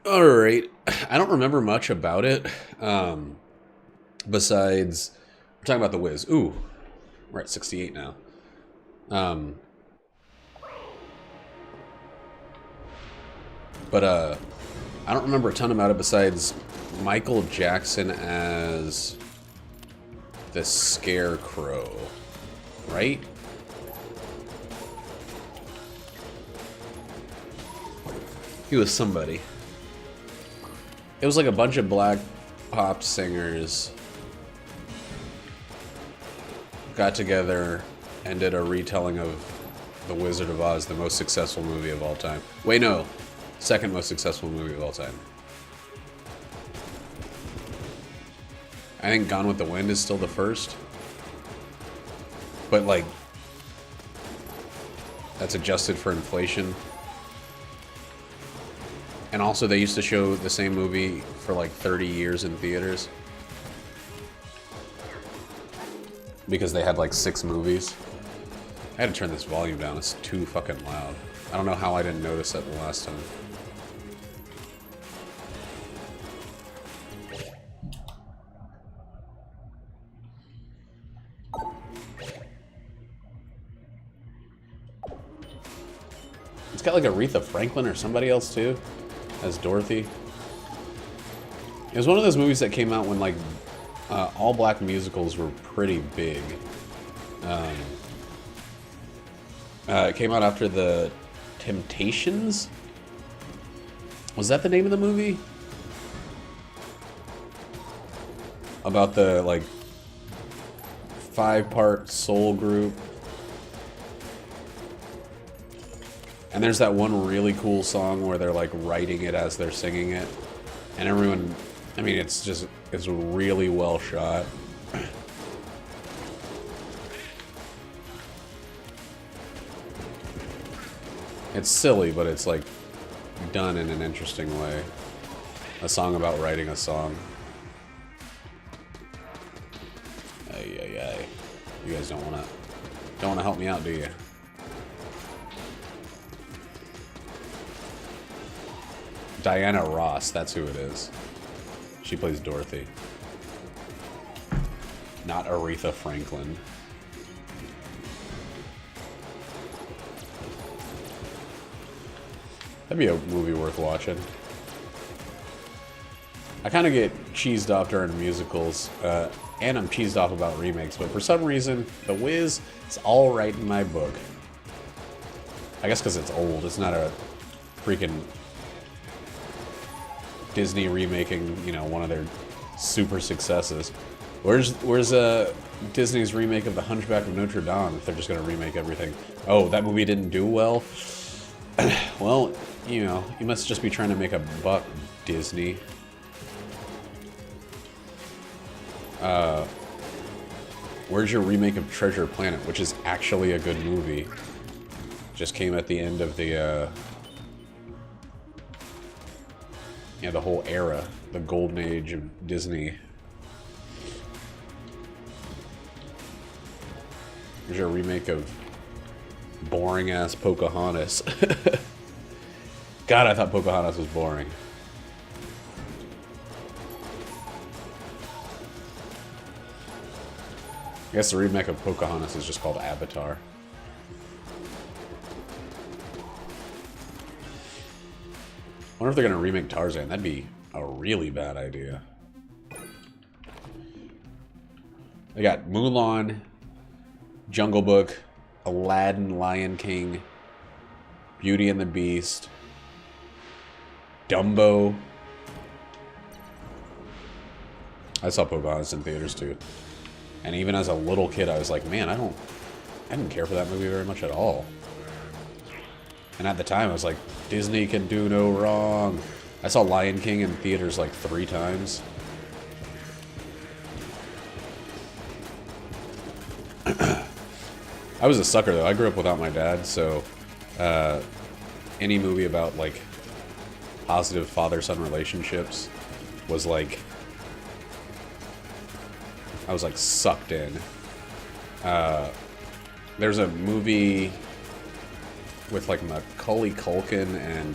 All right. I don't remember much about it. Besides, we're talking about The Wiz. Ooh, we're at 68 now. Um, but I don't remember a ton about it besides Michael Jackson as the Scarecrow, right? He was somebody. It was like a bunch of black pop singers got together and did a retelling of The Wizard of Oz, the most successful movie of all time. Wait, no. Second most successful movie of all time. I think Gone with the Wind is still the first. But, like, that's adjusted for inflation. And also, they used to show the same movie for like 30 years in theaters. Because they had like 6 movies. I had to turn this volume down, it's too fucking loud. I don't know how I didn't notice that the last time. It's got like Aretha Franklin or somebody else too, as Dorothy. It was one of those movies that came out when like all black musicals were pretty big. It came out after the Temptations? Was that the name of the movie? About the like 5-part soul group. And there's that one really cool song where they're like writing it as they're singing it. And everyone, I mean, it's really well shot. It's silly, but it's like done in an interesting way. A song about writing a song. Ay, ay, ay. You guys don't wanna help me out, do you? Diana Ross, that's who it is. She plays Dorothy. Not Aretha Franklin. That'd be a movie worth watching. I kind of get cheesed off during musicals, and I'm cheesed off about remakes, but for some reason, The Wiz is alright in my book. I guess because it's old. It's not a freaking Disney remaking, you know, one of their super successes. Where's Disney's remake of The Hunchback of Notre Dame if they're just gonna remake everything? Oh, that movie didn't do well? Well, you know, you must just be trying to make a buck, Disney. Where's your remake of Treasure Planet, which is actually a good movie? Just came at the end of the, yeah, the whole era, the golden age of Disney. Here's your remake of boring-ass Pocahontas. God, I thought Pocahontas was boring. I guess the remake of Pocahontas is just called Avatar. I wonder if they're gonna remake Tarzan. That'd be a really bad idea. They got Mulan, Jungle Book, Aladdin, Lion King, Beauty and the Beast, Dumbo. I saw Pocahontas in theaters too. And even as a little kid, I was like, man, I didn't care for that movie very much at all. And at the time, I was like, Disney can do no wrong. I saw Lion King in theaters like 3 times. I was a sucker, though. I grew up without my dad, so any movie about, like, positive father-son relationships was, like... I was, like, sucked in. There's a movie with, like, Macaulay Culkin and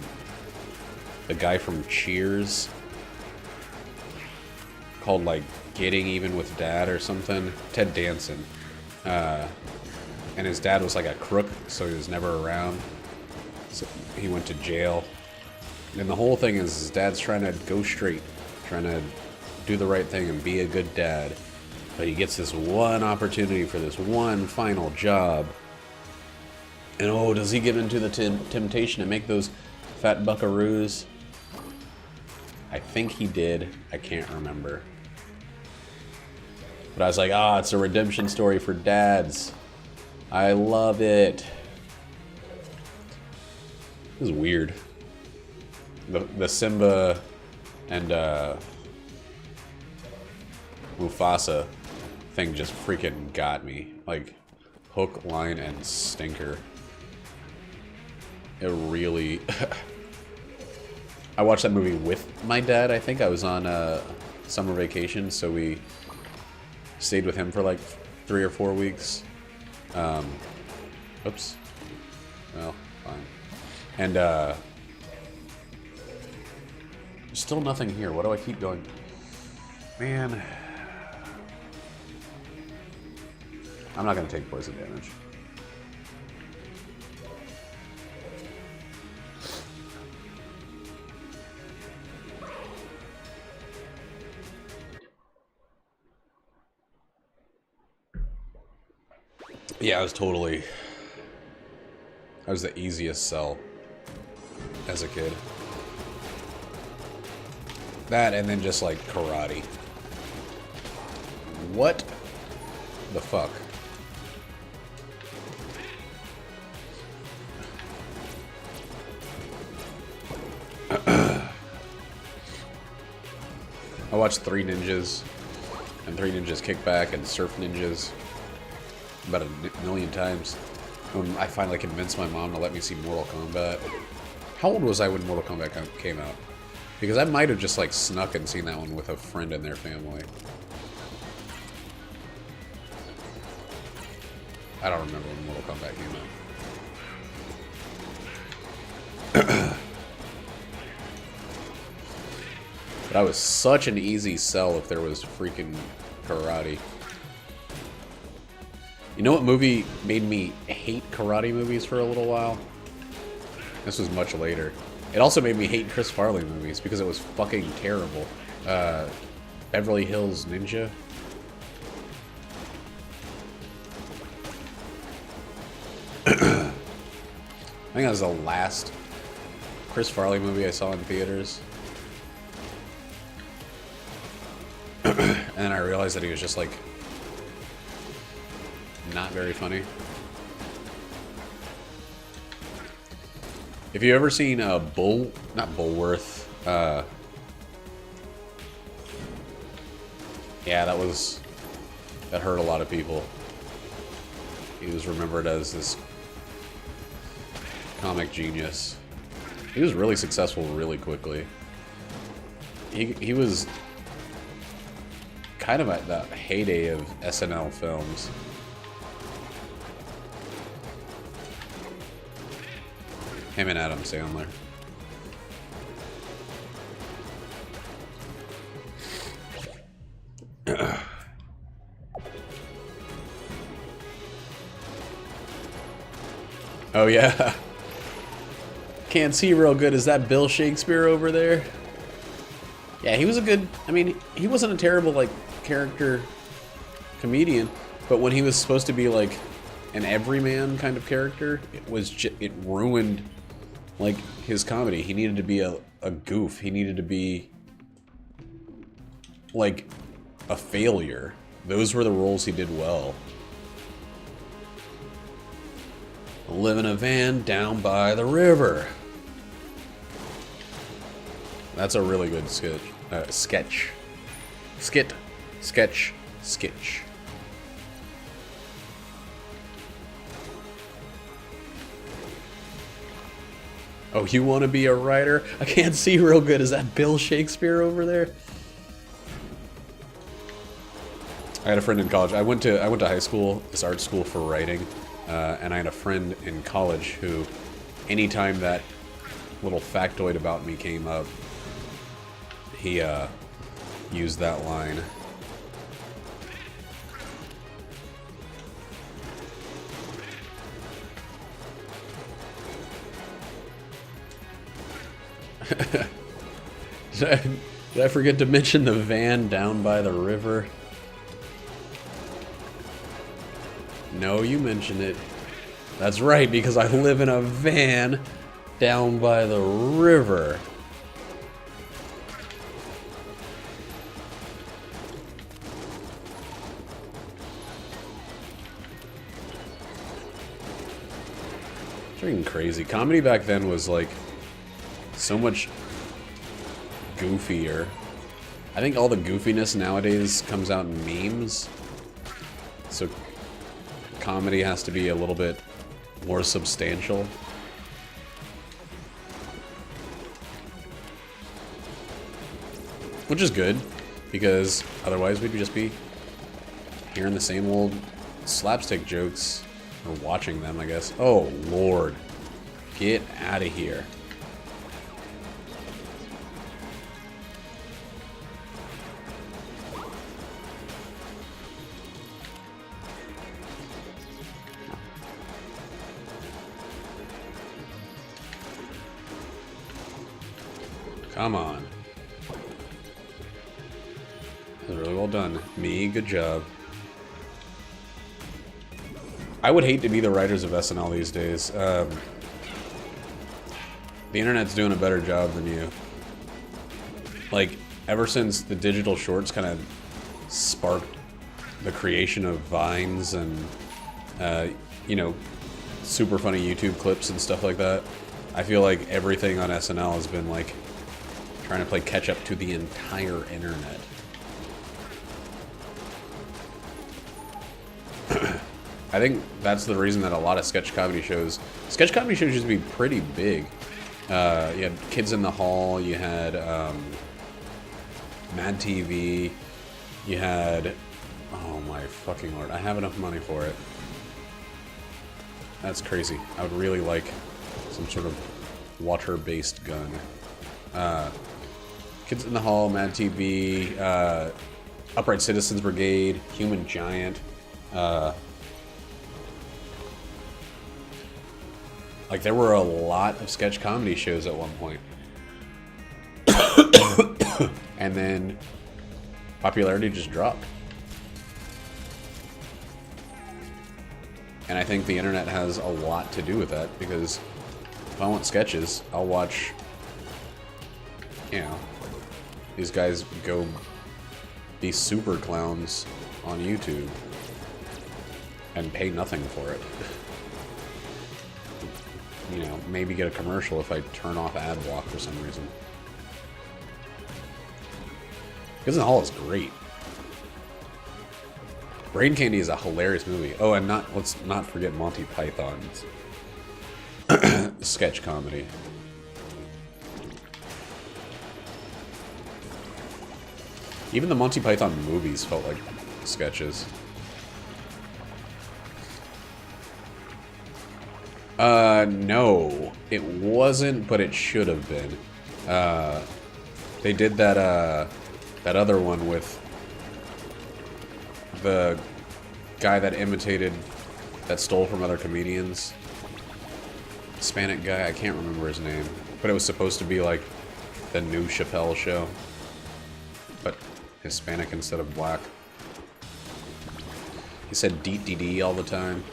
the guy from Cheers, called like Getting Even with Dad or something. Ted Danson. And his dad was like a crook, so he was never around. So he went to jail. And the whole thing is his dad's trying to go straight, trying to do the right thing and be a good dad. But he gets this one opportunity for this one final job. And oh, does he give into the temptation to make those fat buckaroos? I think he did. I can't remember. But I was like, ah, it's a redemption story for dads. I love it. This is weird. The Simba and Mufasa thing just freaking got me. Like, hook, line, and stinker. It really... I watched that movie with my dad, I think. I was on summer vacation, so we stayed with him for like 3 or 4 weeks. Oops. Well, fine. And, still nothing here. Why do I keep going? Man. I'm not going to take poison damage. Yeah, I was the easiest sell as a kid. That and then just like karate. What the fuck? I watched 3 Ninjas and 3 Ninjas Kickback and Surf Ninjas about a million times. When I finally convinced my mom to let me see Mortal Kombat. How old was I when Mortal Kombat came out? Because I might have just like snuck and seen that one with a friend and their family. I don't remember when Mortal Kombat came out. But I was such an easy sell if there was freaking karate. You know what movie made me hate karate movies for a little while? This was much later. It also made me hate Chris Farley movies because it was fucking terrible. Beverly Hills Ninja. I think that was the last Chris Farley movie I saw in theaters. And then I realized that he was just like not very funny. If you ever seen not Bullworth, yeah, that hurt a lot of people. He was remembered as this comic genius. He was really successful really quickly. He was kind of at the heyday of SNL films. Him and Adam Sandler. Oh yeah. Can't see real good. Is that Bill Shakespeare over there? Yeah, he was a good... I mean, he wasn't a terrible, like, character comedian, but when he was supposed to be, like, an everyman kind of character, it ruined... like, his comedy. He needed to be a goof. He needed to be, like, a failure. Those were the roles he did well. Live in a van down by the river. That's a really good sketch. Sketch. Oh, you want to be a writer? I can't see real good. Is that Bill Shakespeare over there? I had a friend in college. I went to high school, this art school for writing, and I had a friend in college who, anytime that little factoid about me came up, he used that line. Did I forget to mention the van down by the river? No, you mentioned it. That's right, because I live in a van down by the river. It's freaking crazy. Comedy back then was like so much goofier. I think all the goofiness nowadays comes out in memes. So comedy has to be a little bit more substantial. Which is good, because otherwise we'd just be hearing the same old slapstick jokes, or watching them, I guess. Oh, Lord. Get out of here. Come on. That was really well done. Me, good job. I would hate to be the writers of SNL these days. The internet's doing a better job than you. Like, ever since the digital shorts kind of sparked the creation of Vines and, you know, super funny YouTube clips and stuff like that, I feel like everything on SNL has been, like, trying to play catch up to the entire internet. I think that's the reason that a lot of sketch comedy shows used to be pretty big. You had Kids in the Hall, you had Mad TV, you had, oh my fucking lord, I have enough money for it. That's crazy. I would really like some sort of water-based gun. Kids in the Hall, Mad TV, Upright Citizens Brigade, Human Giant. Like, there were a lot of sketch comedy shows at one point. And then popularity just dropped. And I think the internet has a lot to do with that, because if I want sketches, I'll watch, you know, these guys go be super clowns on YouTube and pay nothing for it. You know, maybe get a commercial if I turn off ad block for some reason. Kids in the Hall is great. Brain Candy is a hilarious movie. Oh, and let's not forget Monty Python's sketch comedy. Even the Monty Python movies felt like sketches. No, it wasn't, but it should have been. They did that, that other one with the guy that stole from other comedians. Hispanic guy, I can't remember his name. But it was supposed to be like the new Chappelle show. But Hispanic instead of black. He said deet dee dee all the time.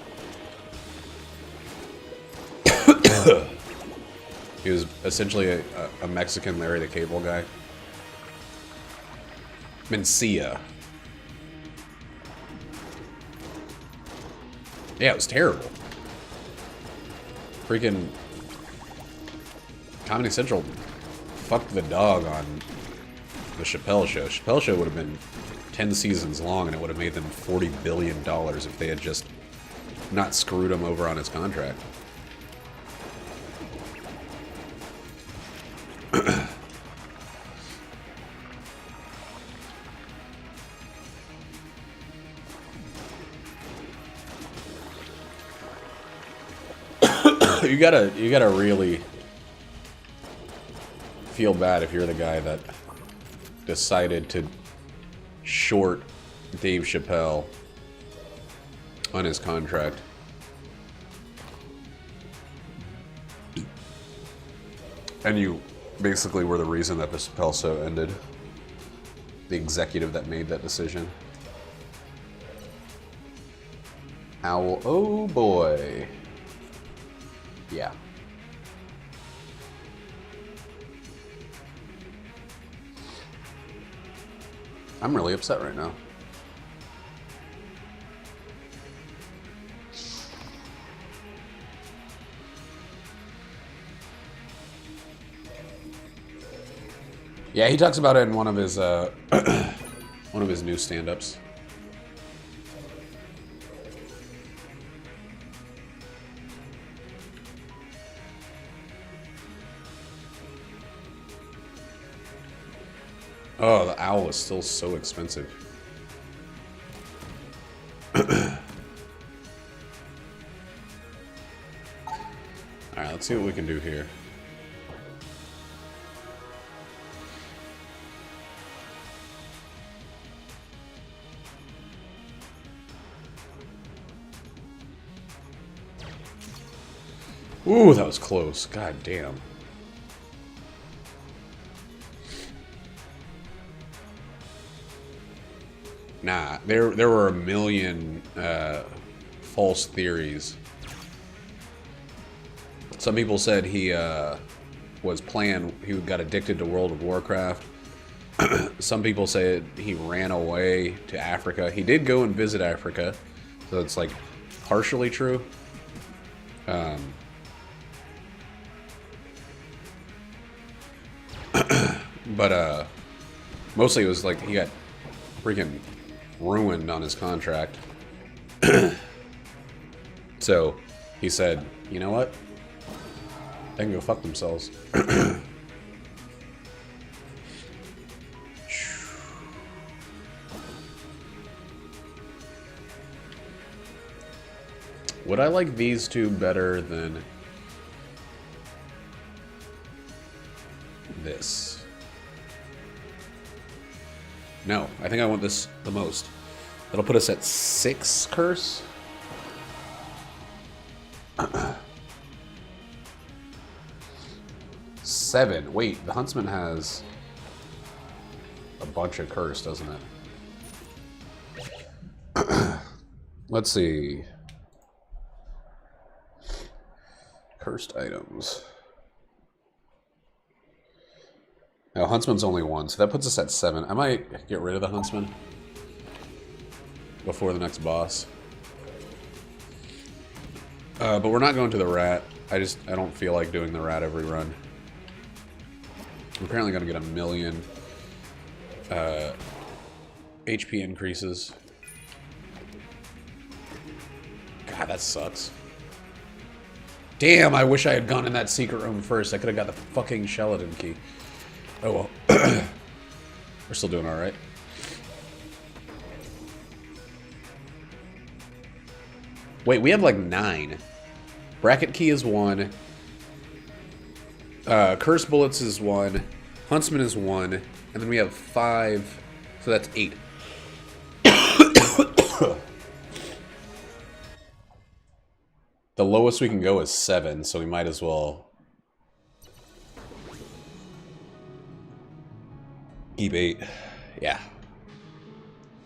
He was essentially a Mexican Larry the Cable Guy. Mencia. Yeah, it was terrible. Freaking Comedy Central fucked the dog on the Chappelle Show. Chappelle Show would have been 10 seasons long, and it would have made them $40 billion if they had just not screwed him over on his contract. You gotta really feel bad if you're the guy that decided to short Dave Chappelle on his contract. And you basically were the reason that the Chappelle show ended. The executive that made that decision. Owl, oh boy. Yeah. I'm really upset right now. Yeah, he talks about it in one of his new stand-ups. Oh, the owl is still so expensive. Alright, let's see what we can do here. Ooh, that was close. God damn. Nah, there were a million false theories. Some people said he he got addicted to World of Warcraft. Some people said he ran away to Africa. He did go and visit Africa, so it's like partially true. But mostly it was like he got freaking ruined on his contract. So he said, you know what? They can go fuck themselves. Would I like these two better than this? No, I think I want this the most. That'll put us at 6 curse. 7. Wait, the Huntsman has a bunch of curse, doesn't it? Let's see. Cursed items. Now, Huntsman's only 1, so that puts us at 7. I might get rid of the Huntsman before the next boss. But we're not going to the Rat. I don't feel like doing the Rat every run. I'm apparently going to get 1,000,000 HP increases. God, that sucks. Damn, I wish I had gone in that secret room first. I could have got the fucking Shelidan key. Oh well. We're still doing alright. Wait, we have like 9. Bracket key is 1. Curse bullets is 1. Huntsman is 1. And then we have 5. So that's 8. The lowest we can go is 7, so we might as well keep 8. Yeah.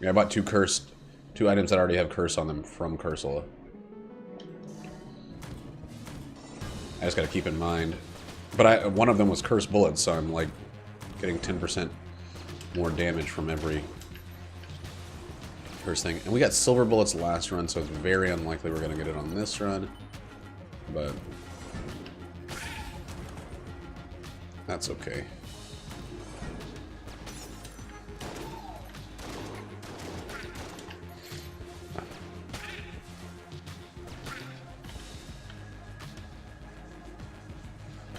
I bought 2 items that already have curse on them from Cursula. I just gotta keep in mind. But one of them was curse bullets, so I'm like getting 10% more damage from every curse thing. And we got silver bullets last run, so it's very unlikely we're gonna get it on this run. But that's okay.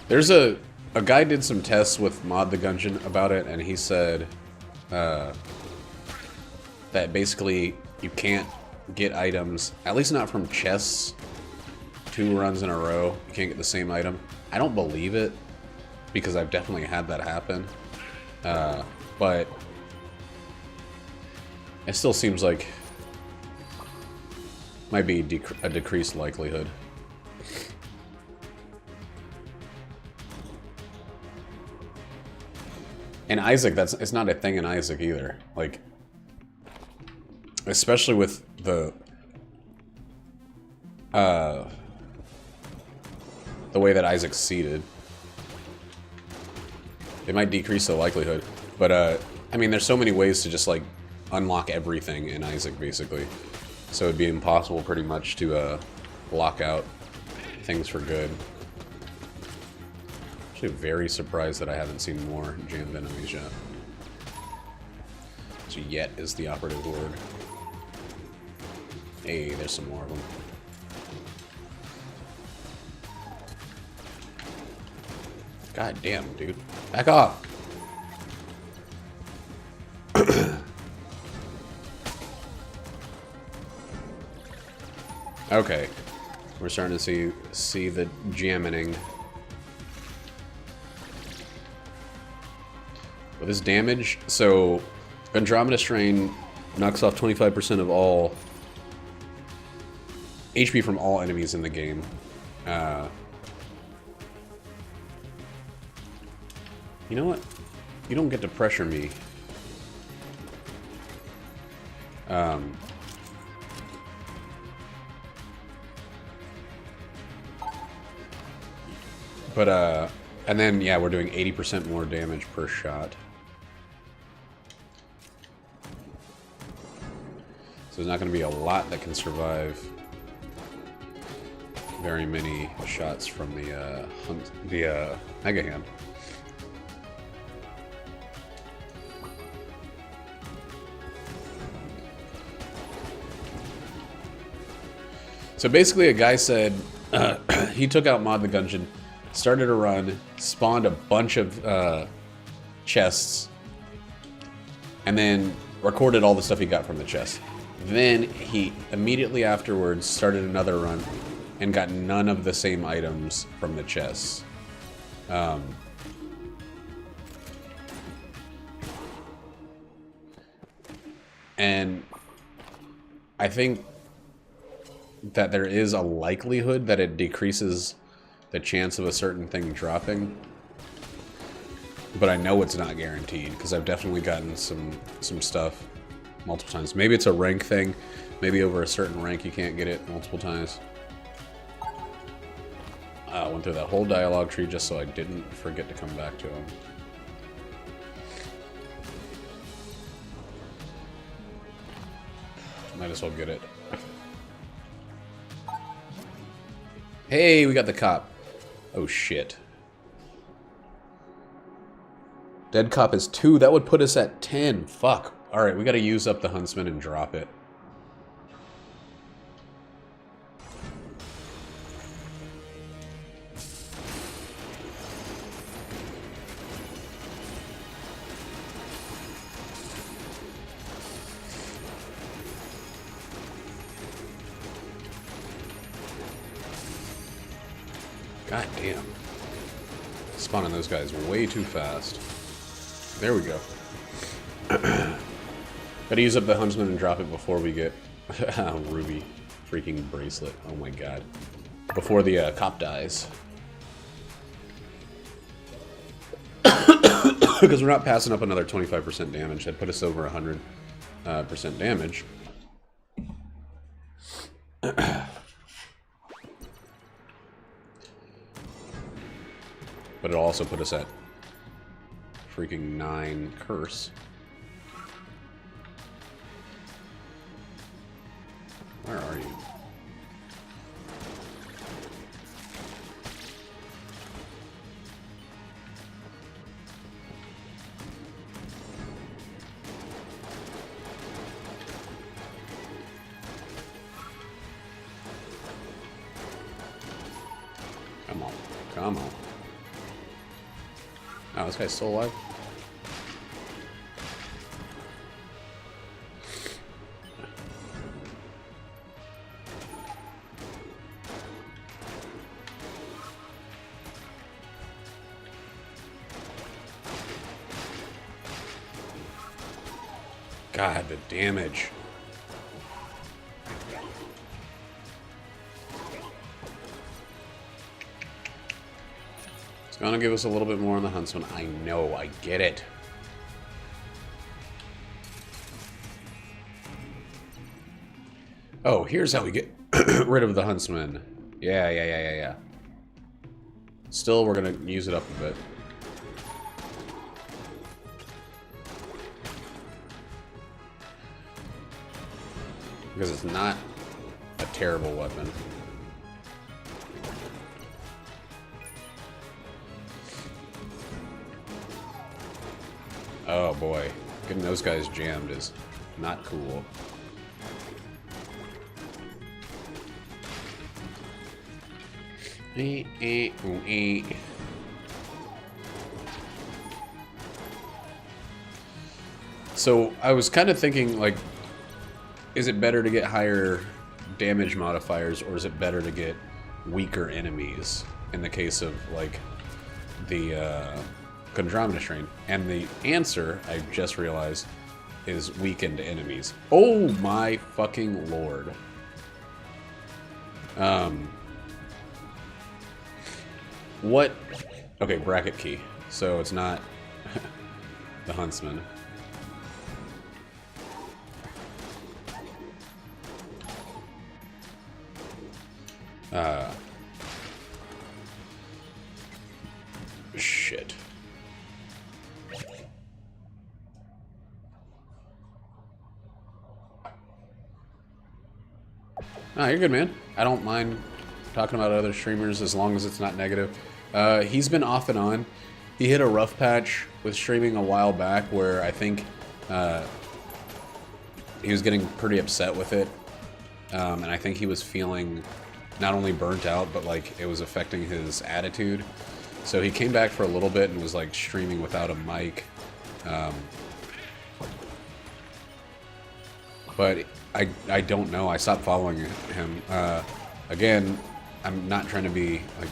There's a guy did some tests with Mod the Gungeon about it, and he said that basically you can't get items, at least not from chests, 2 runs in a row. You can't get the same item. I don't believe it, because I've definitely had that happen. But it still seems like might be a decreased likelihood. And Isaac, it's not a thing in Isaac either. Like, especially with the way that Isaac's seated. It might decrease the likelihood, but I mean, there's so many ways to just like unlock everything in Isaac, basically. So it'd be impossible, pretty much, to lock out things for good. Actually, very surprised that I haven't seen more jammed enemies yet. So yet is the operative word. Hey, there's some more of them. God damn, dude. Back off! Okay. We're starting to see the jamming. With this damage, so Andromeda Strain knocks off 25% of all HP from all enemies in the game. You know what? You don't get to pressure me. And then, yeah, we're doing 80% more damage per shot. So there's not going to be a lot that can survive very many shots from the Mega Hand. So basically, a guy said he took out Mod the Gungeon, started a run, spawned a bunch of chests, and then recorded all the stuff he got from the chest. Then he immediately afterwards started another run and got none of the same items from the chests. And I think that there is a likelihood that it decreases the chance of a certain thing dropping. But I know it's not guaranteed, because I've definitely gotten some stuff multiple times. Maybe it's a rank thing. Maybe over a certain rank you can't get it multiple times. I went through that whole dialogue tree just so I didn't forget to come back to him. Might as well get it. Hey, we got the cop. Oh shit. Dead cop is 2. That would put us at 10. Fuck. Alright, we gotta use up the huntsman and drop it. God damn. Spawning those guys way too fast. There we go. Gotta use up the huntsman and drop it before we get Ruby freaking bracelet. Oh my god. Before the cop dies. Because we're not passing up another 25% damage. That put us over 100% damage. But it'll also put us at freaking 9 curse. Where are you? Come on. Come on. Oh, this guy's still alive? God, the damage. It's gonna give us a little bit more on the Huntsman. I know, I get it. Oh, here's how we get rid of the Huntsman. Yeah. Still, we're gonna use it up a bit. Because it's not a terrible weapon. Oh boy, getting those guys jammed is not cool. So I was kind of thinking, like, is it better to get higher damage modifiers, or is it better to get weaker enemies in the case of, like, the Andromeda Strain? And the answer, I just realized, is weakened enemies. Oh my fucking lord. What? Okay, bracket key. So it's not the Huntsman. Shit. Ah, you're good, man. I don't mind talking about other streamers as long as it's not negative. He's been off and on. He hit a rough patch with streaming a while back where I think he was getting pretty upset with it. And I think he was feeling not only burnt out, but like it was affecting his attitude. So he came back for a little bit and was like streaming without a mic. But I don't know. I stopped following him. Again, I'm not trying to be like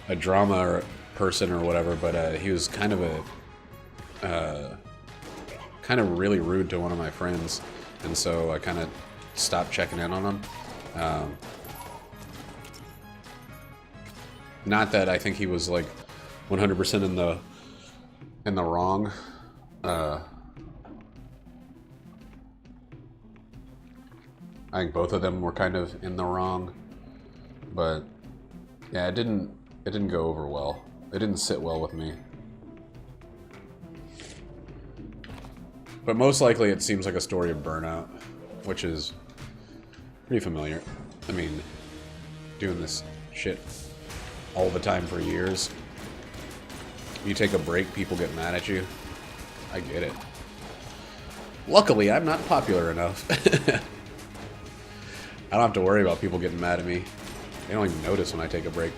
a drama person or whatever, but he was kind of really rude to one of my friends, and so I kind of stopped checking in on him. Not that I think he was like 100% in the wrong. I think both of them were kind of in the wrong, but yeah, it didn't go over well. It didn't sit well with me. But most likely it seems like a story of burnout, which is pretty familiar. I mean, doing this shit all the time for years. You take a break, people get mad at you. I get it. Luckily, I'm not popular enough. I don't have to worry about people getting mad at me. They don't even notice when I take a break.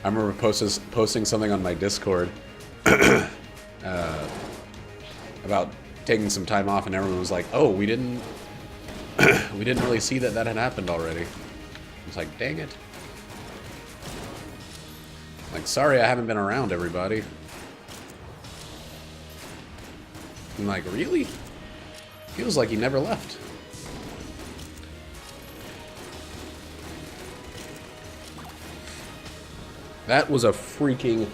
I remember posting something on my Discord about taking some time off, and everyone was like, "Oh, we didn't really see that had happened already." I was like, "Dang it!" Like, sorry, I haven't been around, everybody. I'm like, really? Feels like he never left. That was a freaking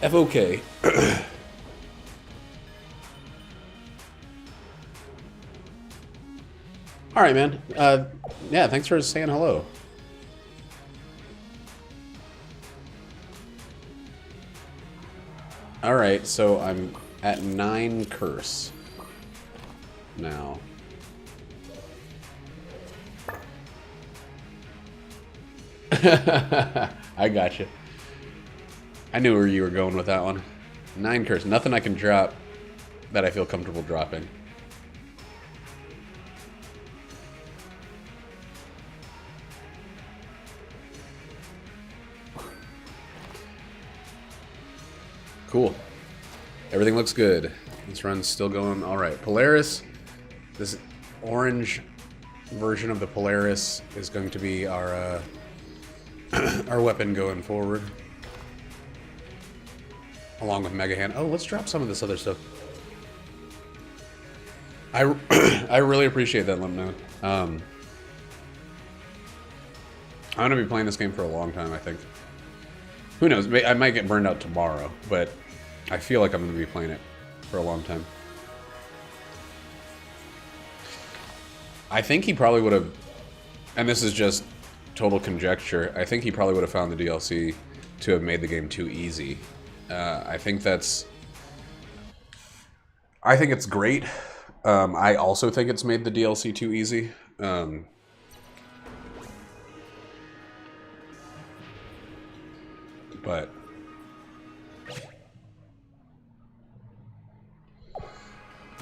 FOK. Alright, man. Yeah, thanks for saying hello. Alright, so I'm at 9 curse now. I gotcha. I knew where you were going with that one. 9 curse. Nothing I can drop that I feel comfortable dropping. Cool. Everything looks good. This run's still going alright. Polaris. This orange version of the Polaris is going to be our our weapon going forward. along with Mega Hand. Oh, let's drop some of this other stuff. I, I really appreciate that, Limp Node. I'm going to be playing this game for a long time, I think. Who knows? I might get burned out tomorrow, but I feel like I'm going to be playing it for a long time. I think he probably would have, and this is just total conjecture, I think he probably would have found the DLC to have made the game too easy. I think it's great. I also think it's made the DLC too easy. But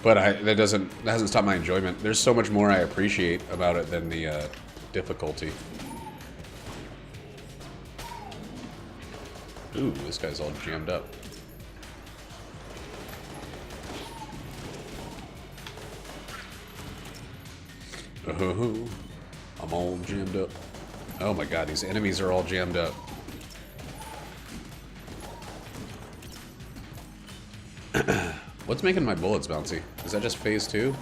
that hasn't stopped my enjoyment. There's so much more I appreciate about it than the difficulty. Ooh, this guy's all jammed up. Oh, I'm all jammed up. Oh my god, these enemies are all jammed up. What's making my bullets bouncy? Is that just phase 2?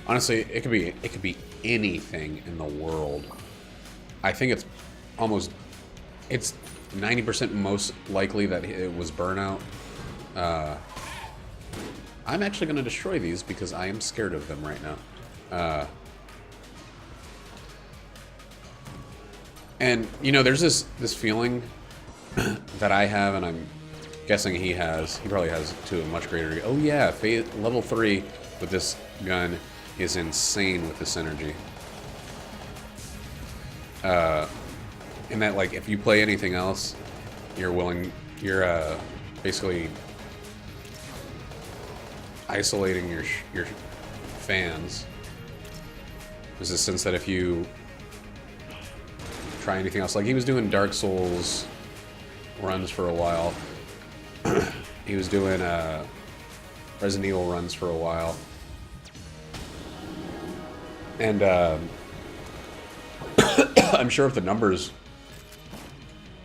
Honestly, it could be anything in the world. I think it's 90% most likely that it was Burnout. I'm actually going to destroy these because I am scared of them right now. And, you know, there's this feeling that I have, and I'm guessing he has. He probably has to a much greater degree. Oh yeah, level 3 with this gun is insane with this energy. And that, like, if you play anything else, you're basically isolating your fans. There's a sense that if you try anything else, like he was doing Dark Souls runs for a while, he was doing Resident Evil runs for a while, and I'm sure if the numbers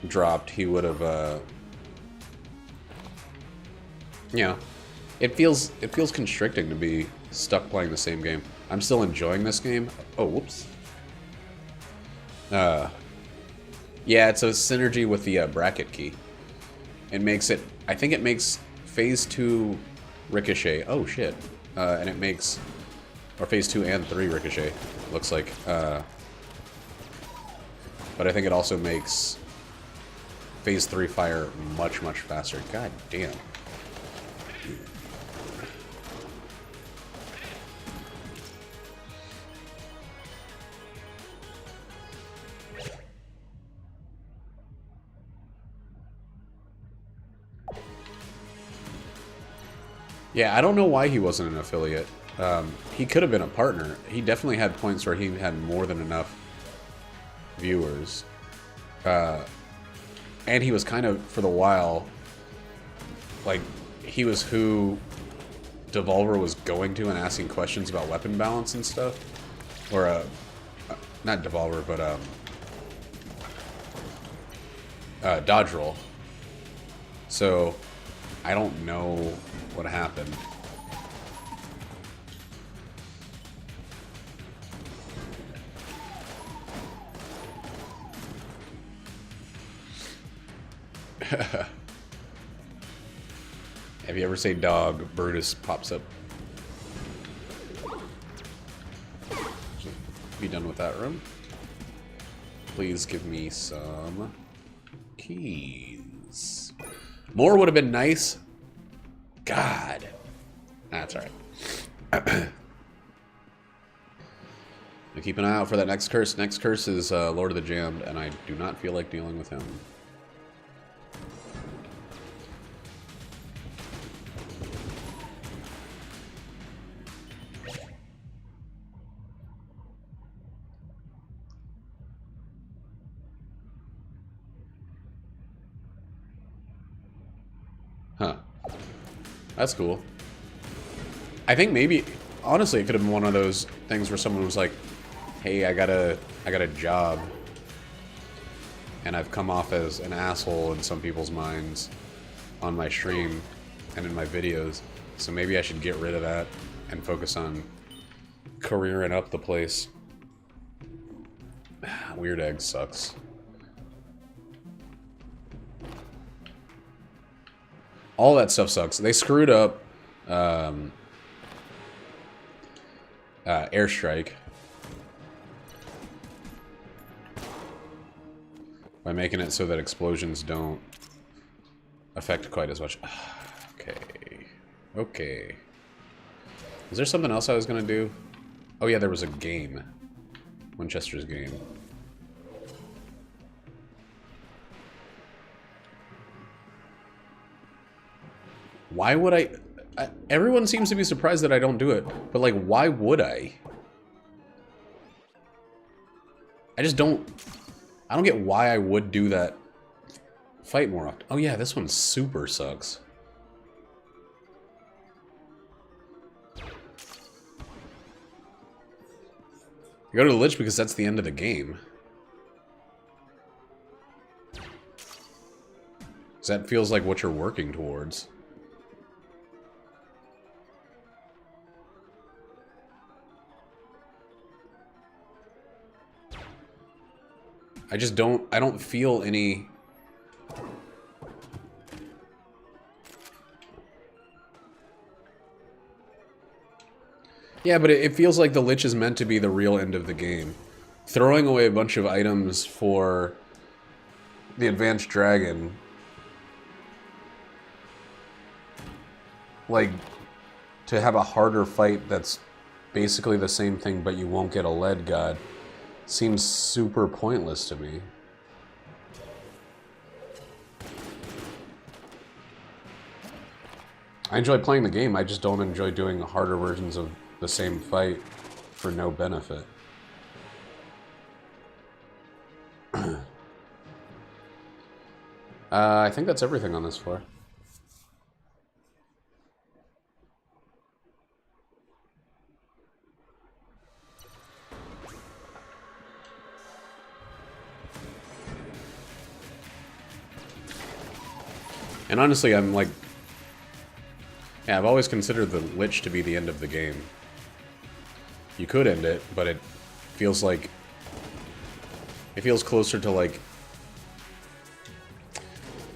dropped, he would have, you know, it feels constricting to be stuck playing the same game. I'm still enjoying this game. Oh, whoops. Yeah, it's a synergy with the bracket key. It makes it, I think it makes phase 2 ricochet. Oh shit. And it makes, or phase 2 and 3 ricochet, looks like. But I think it also makes phase 3 fire much, much faster. God damn. Yeah, I don't know why he wasn't an affiliate. He could have been a partner. He definitely had points where he had more than enough viewers. And he was kind of, for the while, like, he was who Devolver was going to and asking questions about weapon balance and stuff. Or, not Devolver, but, Dodge Roll. So, I don't know what happened. Have you ever say dog, Brutus pops up. Be done with that room. Please give me some keys. More would have been nice. God. That's alright. Keep an eye out for that next curse. Next curse is Lord of the Jammed, and I do not feel like dealing with him. Huh. That's cool. I think maybe, honestly, it could have been one of those things where someone was like, hey, I got a job. And I've come off as an asshole in some people's minds on my stream and in my videos. So maybe I should get rid of that and focus on careering up the place. Weird Egg sucks. All that stuff sucks. They screwed up Airstrike by making it so that explosions don't affect quite as much. Okay. Okay. Is there something else I was gonna do? Oh yeah, there was a game. Winchester's game. Why would I everyone seems to be surprised that I don't do it, but like, why would I? I just don't... I don't get why I would do that fight more often. Oh yeah, this one super sucks. You go to the Lich because that's the end of the game. Because that feels like what you're working towards. I just don't... I don't feel any... Yeah, but it feels like the Lich is meant to be the real end of the game. Throwing away a bunch of items for the Advanced Dragon... Like, to have a harder fight that's basically the same thing, but you won't get a lead god, seems super pointless to me. I enjoy playing the game, I just don't enjoy doing harder versions of the same fight for no benefit. I think that's everything on this floor. And honestly, I'm like... Yeah, I've always considered the Lich to be the end of the game. You could end it, but it feels like... It feels closer to like...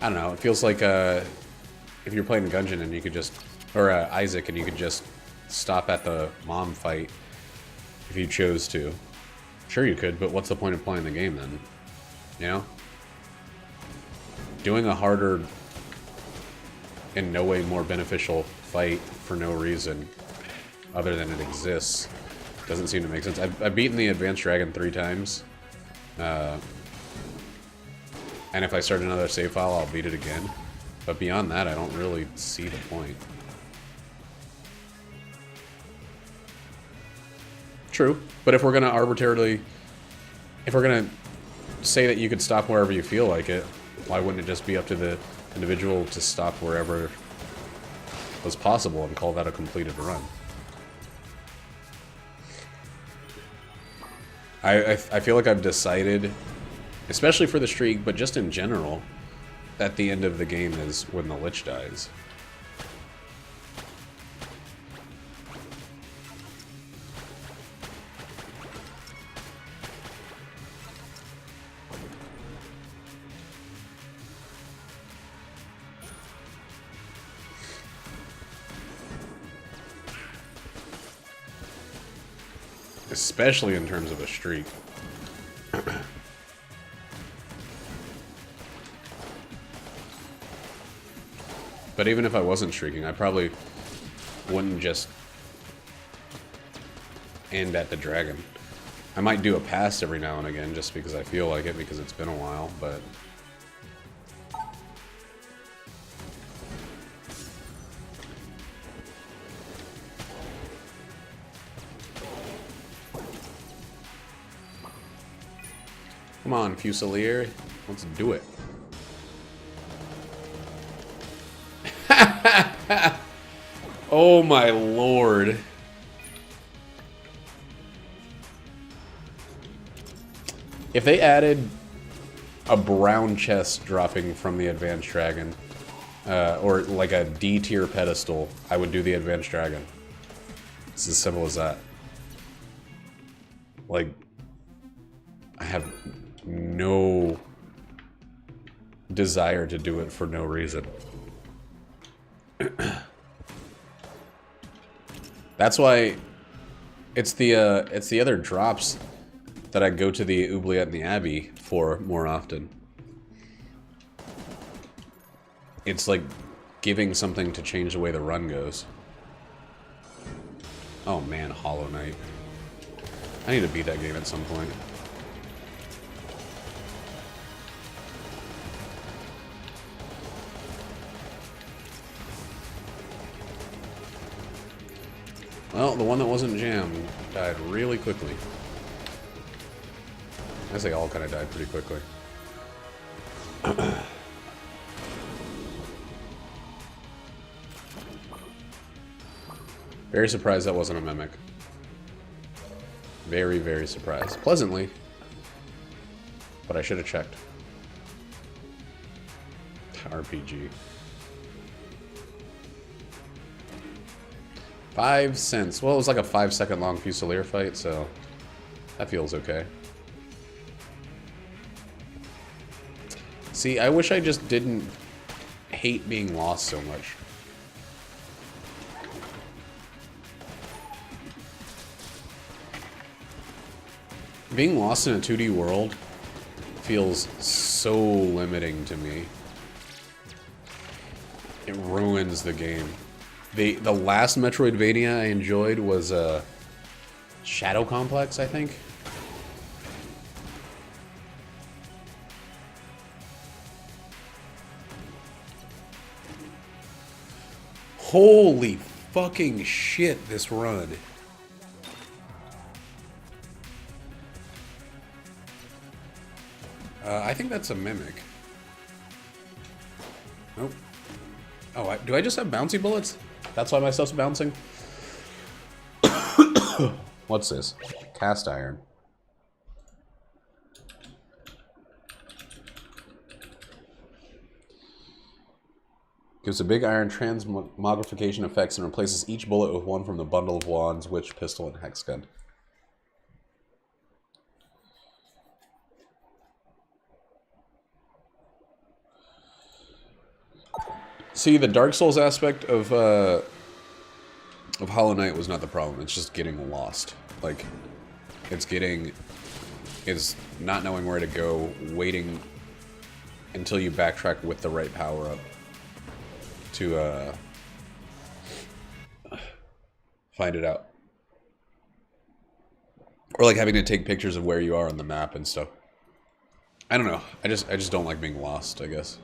I don't know, it feels like if you're playing Gungeon and you could just... Or Isaac and you could just stop at the mom fight if you chose to. Sure you could, but what's the point of playing the game then? You know? Doing a harder... in no way more beneficial fight for no reason other than it exists doesn't seem to make sense. I've beaten the Advanced Dragon 3 times. And if I start another save file, I'll beat it again. But beyond that, I don't really see the point. True. But if we're going to arbitrarily... If we're going to say that you could stop wherever you feel like it, why wouldn't it just be up to the individual to stop wherever was possible and call that a completed run? I feel like I've decided, especially for the streak, but just in general, that the end of the game is when the Lich dies. Especially in terms of a streak. But even if I wasn't streaking, I probably wouldn't just end at the dragon. I might do a pass every now and again just because I feel like it, because it's been a while, but... Come on, Fusilier. Let's do it. Oh my lord. If they added a brown chest dropping from the Advanced Dragon, or like a D tier pedestal, I would do the Advanced Dragon. It's as simple as that. Like, I have no desire to do it for no reason. That's why it's the other drops that I go to the Oubliette and the Abbey for more often. It's like giving something to change the way the run goes. Oh man, Hollow Knight. I need to beat that game at some point. Well, the one that wasn't jammed died really quickly. I guess they all kind of died pretty quickly. Very surprised that wasn't a mimic. Very, very surprised. Pleasantly. But I should have checked. RPG. 5 cents. Well, it was like a 5-second long Fusilier fight, so that feels okay. See, I wish I just didn't hate being lost so much. Being lost in a 2D world feels so limiting to me. It ruins the game. The last Metroidvania I enjoyed was Shadow Complex, I think. Holy fucking shit, this run. I think that's a mimic. Nope. Oh, do I just have bouncy bullets? That's why my stuff's bouncing? What's this? Cast iron. Gives a big iron transmogrification effects and replaces each bullet with one from the bundle of wands, witch, pistol, and hex gun. See, the Dark Souls aspect of Hollow Knight was not the problem. It's just getting lost. Like, it's not knowing where to go, waiting until you backtrack with the right power-up to find it out. Or like having to take pictures of where you are on the map and stuff. I don't know. I just don't like being lost, I guess.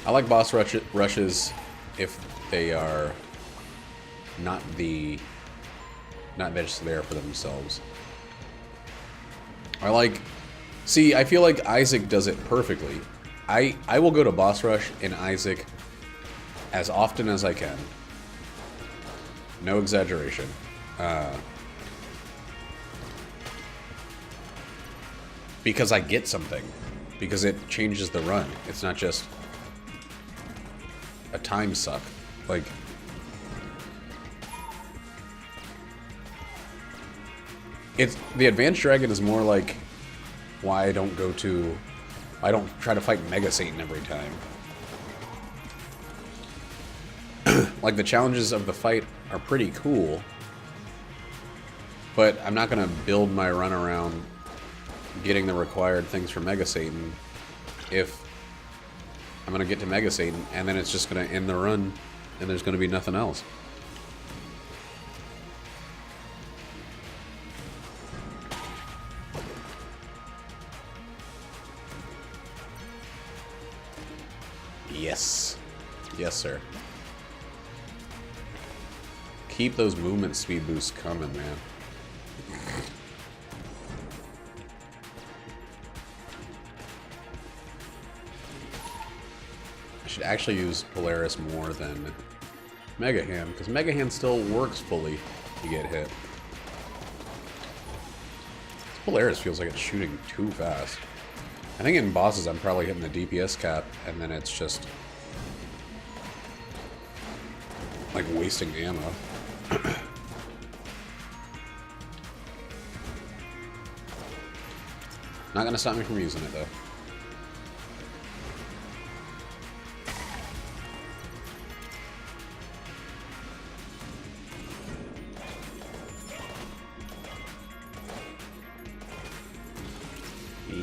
I like boss rushes if they are not just there for themselves. See, I feel like Isaac does it perfectly. I will go to boss rush in Isaac as often as I can. No exaggeration. Because I get something. Because it changes the run. It's not just a time suck. Like, the Advanced Dragon is more like why I don't try to fight Mega Satan every time. Like, the challenges of the fight are pretty cool, but I'm not gonna build my run around getting the required things for Mega Satan if I'm gonna get to Mega Satan, and then it's just gonna end the run, and there's gonna be nothing else. Yes. Yes, sir. Keep those movement speed boosts coming, man. should actually use Polaris more than Mega Hand, because Mega Hand still works fully to get hit. Polaris feels like it's shooting too fast. I think in bosses I'm probably hitting the DPS cap, and then it's just like wasting ammo. Not gonna stop me from using it though.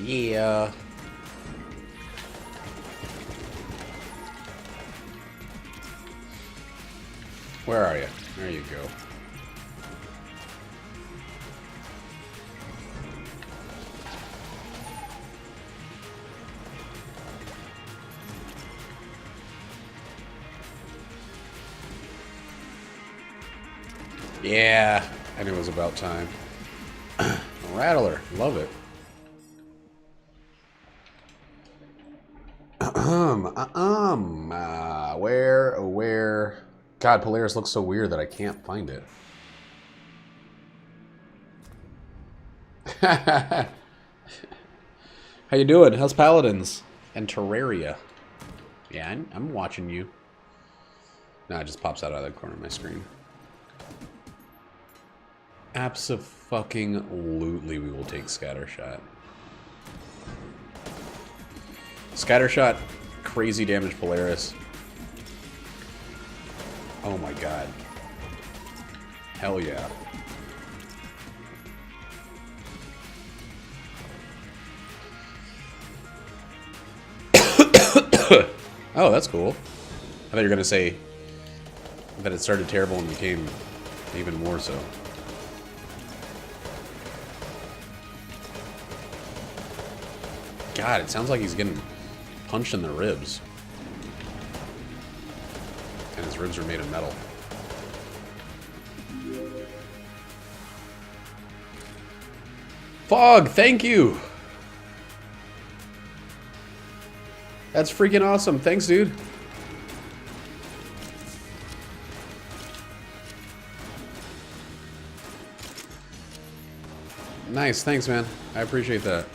Yeah. Where are you? There you go. Yeah, I knew it was about time. Rattler, love it. Where? God, Polaris looks so weird that I can't find it. How you doing? How's Paladins? And Terraria? Yeah, I'm watching you. No, it just pops out of the corner of my screen. Abso-fucking-lutely we will take Scattershot. Scattershot, crazy damage Polaris. Oh my god. Hell yeah. Oh, that's cool. I thought you were gonna say that it started terrible and became even more so. God, it sounds like he's getting punched in the ribs. And his ribs are made of metal. Fog, thank you! That's freaking awesome. Thanks, dude. Nice, thanks, man. I appreciate that.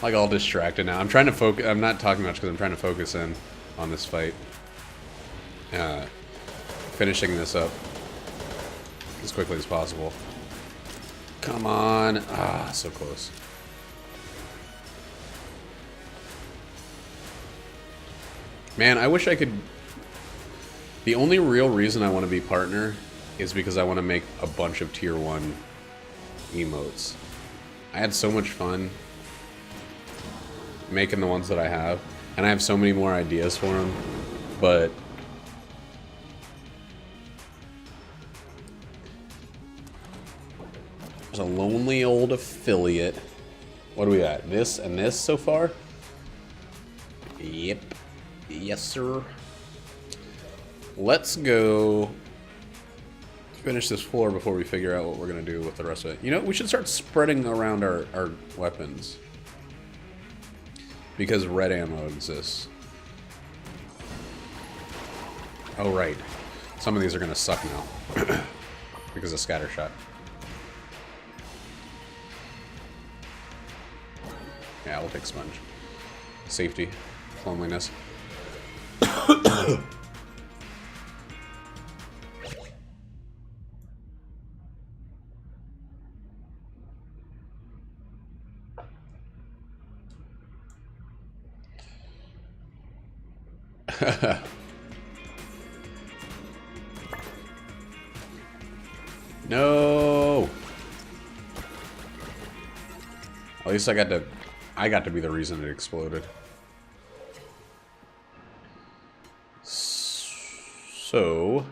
Like all distracted now. I'm trying to focus. I'm not talking much because I'm trying to focus in on this fight. Finishing this up as quickly as possible. Come on. Ah, so close. Man, I wish I could... The only real reason I want to be partner is because I want to make a bunch of tier 1 emotes. I had so much fun making the ones that I have, and I have so many more ideas for them, but there's a lonely old affiliate. What do we got? This and this so far? Yep. Yes, sir. Let's go finish this floor before we figure out what we're going to do with the rest of it. You know, we should start spreading around our weapons. Because red ammo exists. Oh, right. Some of these are going to suck now. Because of Scattershot. Yeah, we'll take Sponge. Safety. Cleanliness. No. At least I got to be the reason it exploded. So,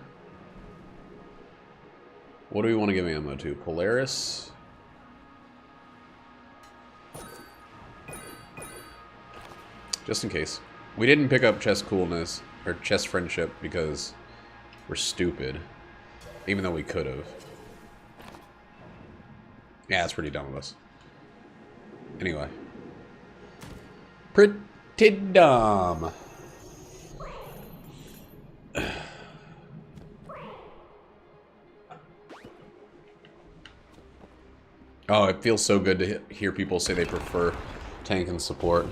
what do we want to give ammo to? Polaris? Just in case. We didn't pick up chest coolness, or chest friendship, because we're stupid. Even though we could have. Yeah, it's pretty dumb of us. Anyway. Pretty dumb. Oh, it feels so good to hear people say they prefer tank and support.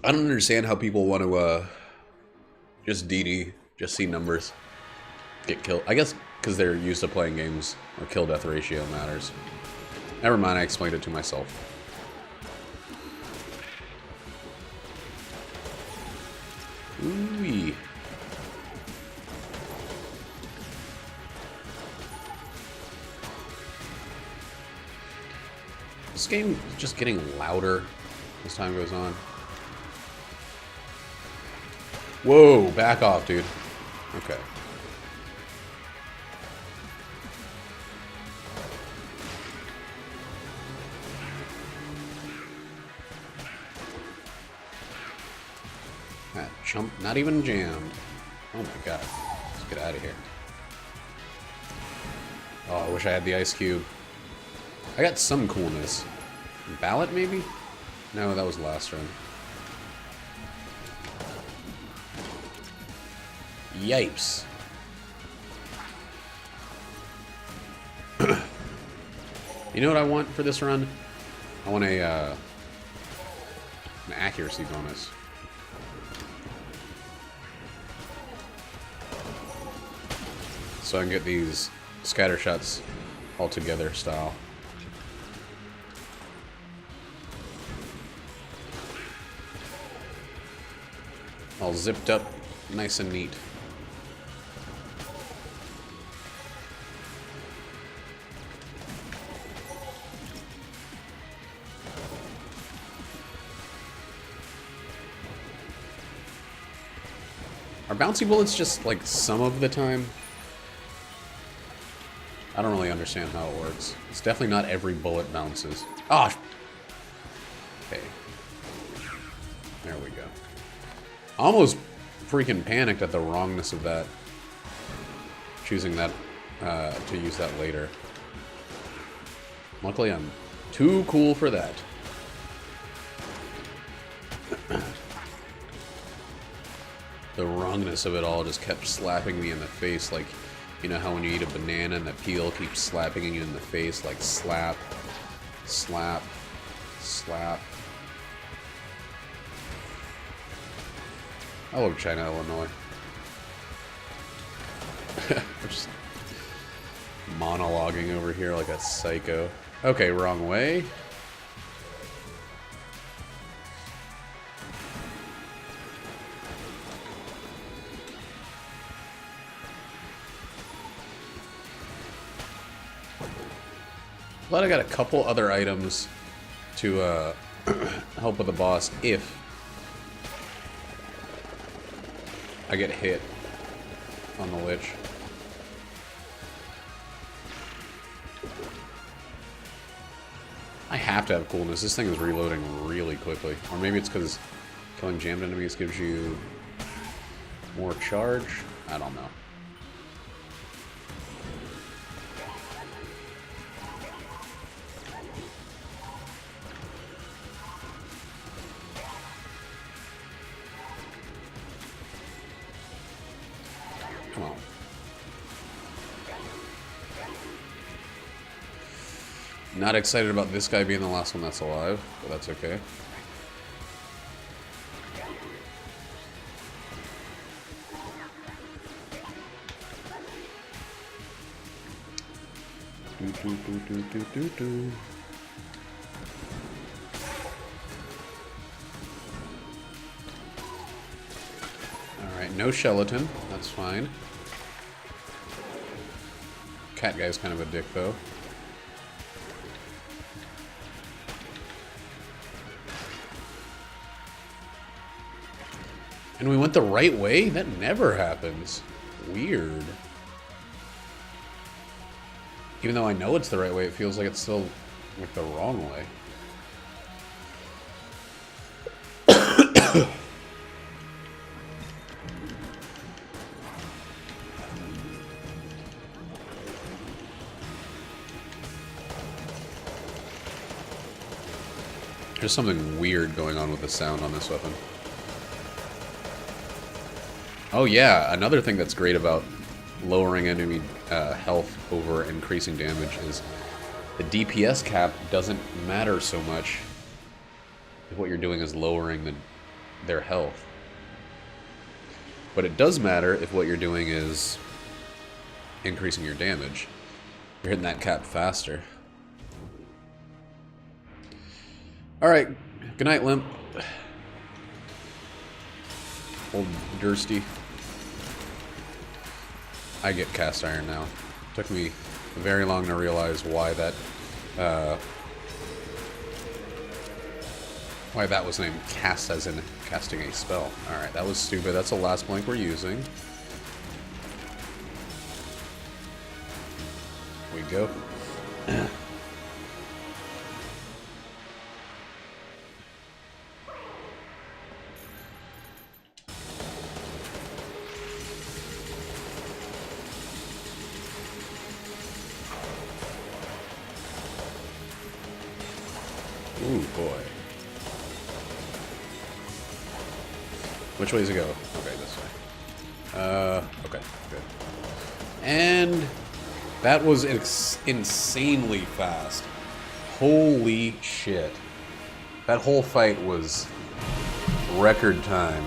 I don't understand how people want to just DD, just see numbers, get killed. I guess because they're used to playing games where kill-death ratio matters. Never mind, I explained it to myself. Ooh-wee. This game is just getting louder as time goes on. Whoa, back off, dude. Okay. That chump, not even jammed. Oh my god. Let's get out of here. Oh, I wish I had the ice cube. I got some coolness. Ballot, maybe? No, that was last run. Yipes. You know what I want for this run? I want an accuracy bonus. So I can get these scatter shots all together style. All zipped up, nice and neat. Are bouncy bullets just like some of the time? I don't really understand how it works. It's definitely not every bullet bounces. Ah! Okay. There we go. I almost freaking panicked at the wrongness of that. Choosing that to use that later. Luckily, I'm too cool for that. The wrongness of it all just kept slapping me in the face, like, you know how when you eat a banana and the peel keeps slapping you in the face, like slap, slap, slap. I love China, Illinois. I'm just monologuing over here like a psycho. Okay, wrong way. Glad I got a couple other items to help with the boss if I get hit on the lich. I have to have coolness. This thing is reloading really quickly. Or maybe it's because killing jammed enemies gives you more charge? I don't know. Come on. Not excited about this guy being the last one that's alive, but that's okay. Alright, no skeleton. That's fine. Cat guy's kind of a dick, though. And we went the right way? That never happens. Weird. Even though I know it's the right way, it feels like it's still like the wrong way. There's something weird going on with the sound on this weapon. Oh yeah, another thing that's great about lowering enemy health over increasing damage is the DPS cap doesn't matter so much if what you're doing is lowering their health. But it does matter if what you're doing is increasing your damage. You're hitting that cap faster. Alright, good night, Limp. Old Dursty. I get cast iron now. Took me very long to realize why that was named cast, as in casting a spell. Alright, that was stupid. That's the last blank we're using. We go. Ooh, boy. Which way does it go? Okay, this way. Okay, good. And that was insanely fast. Holy shit. That whole fight was record time.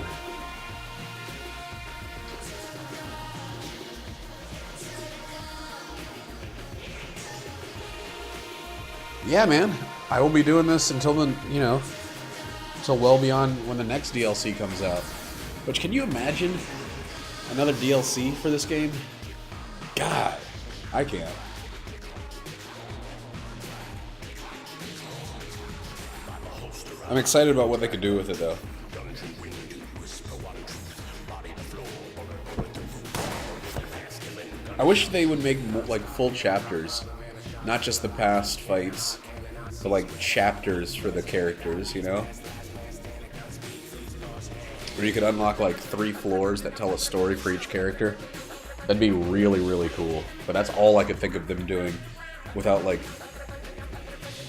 Yeah, man. I will be doing this until the, until well beyond when the next DLC comes out. Which, can you imagine another DLC for this game? God, I can't. I'm excited about what they could do with it, though. I wish they would make like full chapters, not just the past fights, but like chapters for the characters, you know? Where you could unlock like 3 floors that tell a story for each character. That'd be really, really cool. But that's all I could think of them doing without like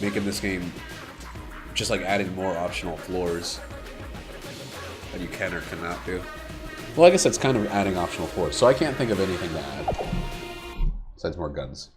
making this game just like adding more optional floors that you can or cannot do. Well, I guess that's kind of adding optional floors, so I can't think of anything to add besides more guns.